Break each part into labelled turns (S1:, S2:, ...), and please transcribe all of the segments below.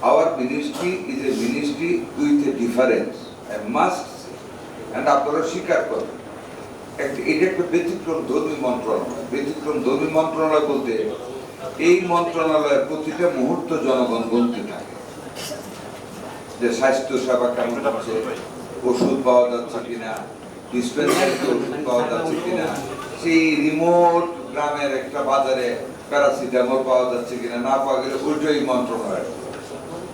S1: our ministry is a ministry with a difference, I must say, and আপনারা স্বীকার করেন এটা একটা ব্যতিক্রম ধর্মী মন্ত্রণালয়। ব্যতিক্রম ধর্মী মন্ত্রণালয় বলতে এই মন্ত্রণালয়ের প্রতিটা মুহূর্ত জনগণ বলতে থাকে যে স্বাস্থ্য সেবা কেমন হচ্ছে, ওষুধ পাওয়া যাচ্ছে কিনা, ডিসপেন্সারিতে ওষুধ পাওয়া যাচ্ছে কিনা, সেই রিমোট গ্রামের একটা বাজারে প্যারাসিটামল পাওয়া যাচ্ছে কিনা, না পাওয়া গেলে ওইটাই মন্ত্রণালয়।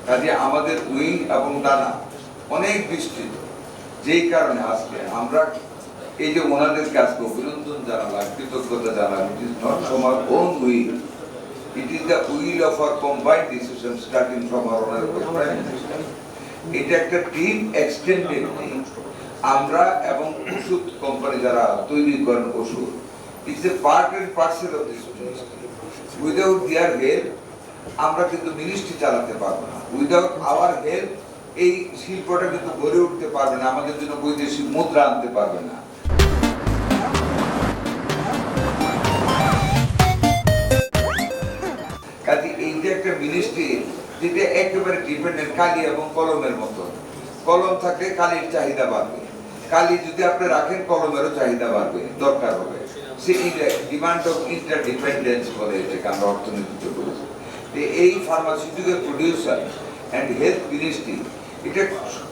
S1: কাজে আমাদের উইং এবং ডানা অনেক বিস্তৃত, যেই কারণে আজকে আমরা এই যে ওনাদের কাজকে অভিনন্দন জানালাম, কৃতজ্ঞতা জানালাম। It is not from our own will, it is the will of our combined decision starting from our honourable prime minister. এটা একটা টিম এক্সটেন্ডেড টিম। আমরা এবং ওষুধ কোম্পানি যারা তৈরি করেন ওষুধ, it's a part and parcel of this ministry. Without their help আমরা কিন্তু মিনিস্ট্রি চালাতে পারবো না। উইদাউট আওয়ার হেল্প এই শিল্পটা কিন্তু গড়ে উঠতে পারবে না, আমাদের জন্য বৈদেশিক মুদ্রা আনতে পারবে না। কাজে এই যে একটা মিনিস্ট্রি যেটা একেবারে ডিপেন্ডেন্ট, কালি এবং কলমের মতো। কলম থাকলে কালির চাহিদা বাড়বে, কালি যদি আপনি রাখেন কলমেরও চাহিদা বাড়বে, দরকার হবে। সেই ডিমান্ড অফ ইন্টারডিপেন্ডেন্স বলে এটাকে আমরা অর্থনীতিতে বলেছি। এই pharmaceutical producer and health ministry এটা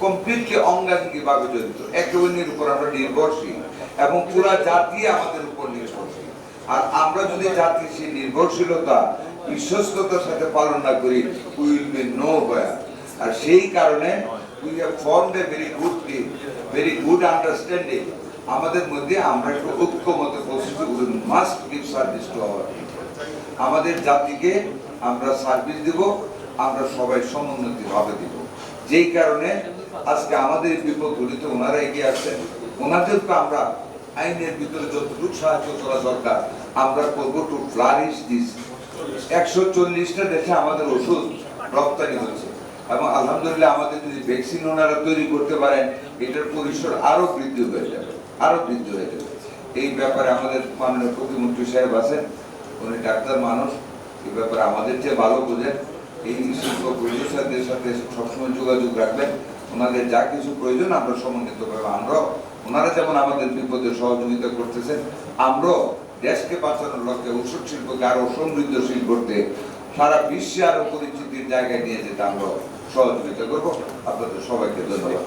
S1: কমপ্লিটলি অঙ্গাঙ্গিভাবে জড়িত। একে অন্যের উপর আমরা নির্ভরশীল এবং পুরা জাতি আমাদের উপর নির্ভরশীল। আর আমরা যদি জাতির সেই নির্ভরশীলতা বিশ্বস্ততার সাথে পালন না করি, উই উইল বি নোহোয়্যার। আর সেই কারণে we have formed a very good understanding আমাদের মধ্যে। আমরা একটু ঐক্যমতে পৌঁছেছি, we must give service to our people. আমাদের জাতিকে আমরা সার্ভিস দিব, আমরা সবাই সমুন্নতি ভাবে দিব। যেই কারণে আজকে আমাদের বিপদ ঘটিত ওনারা এগিয়ে আসছেন। ওনাদেরকে আমরা আইনের ভিতরে যতটুকু সাহায্য করা দরকার আমরা করবো টু ফ্লারিশ দিস। 140টা দেশে আমাদের ওষুধ রপ্তানি হচ্ছে এবং আলহামদুলিল্লাহ আমাদের যদি ভ্যাকসিন ওনারা তৈরি করতে পারেন, এটার পরিসর আরো বৃদ্ধি হয়ে যাবে। এই ব্যাপারে আমাদের মাননীয় প্রতিমন্ত্রী সাহেব আছেন, উনি ডাক্তার মানুষ, এই ব্যাপারে আমাদের চেয়ে ভালো বোঝেন। এই শিল্প প্রতিষ্ঠানদের সাথে সবসময় যোগাযোগ রাখবেন। ওনাদের যা কিছু প্রয়োজন আমরা সমন্বিতভাবে, ওনারা যেমন আমাদের বিপদে সহযোগিতা করতেছেন, আমরাও দেশকে বাঁচানোর লক্ষ্যে ওষুধ শিল্পকে আরো সমৃদ্ধশীল করতে, সারা বিশ্বে আরো পরিচিতির জায়গায় নিয়ে যেতে আমরা সহযোগিতা করবো। আপনাদের সবাইকে ধন্যবাদ।